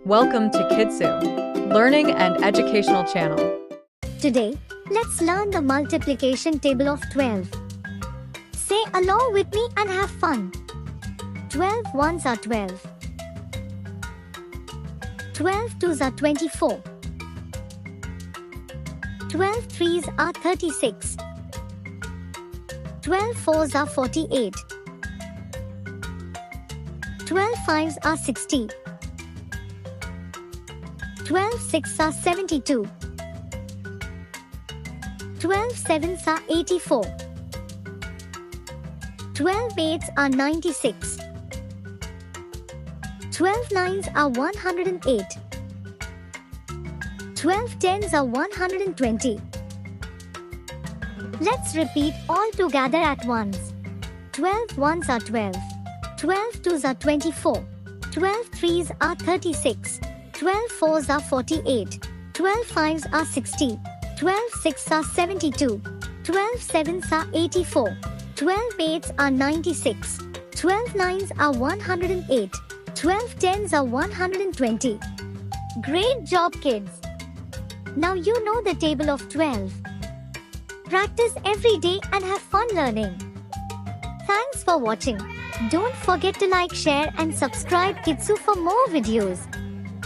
Welcome to Kidsu, learning and educational channel. Today, let's learn the multiplication table of 12. Say along with me and have fun. 12 ones are 12. 12 twos are 24. 12 threes are 36. 12 fours are 48. 12 fives are 60. 12 sixes are 72. 12 sevens are 84. 12 eights are 96. 12 nines are 108. 12 tens are 120. Let's repeat all together at once. 12 ones are 12. 12 twos are 24. 12 threes are 36. 12 fours are 48. 12 fives are 60. 12 sixes are 72. 12 sevens are 84. 12 eights are 96. 12 nines are 108. 12 tens are 120. Great job, kids! Now you know the table of 12. Practice every day and have fun learning. Thanks for watching. Don't forget to like, share and subscribe Kidsu for more videos.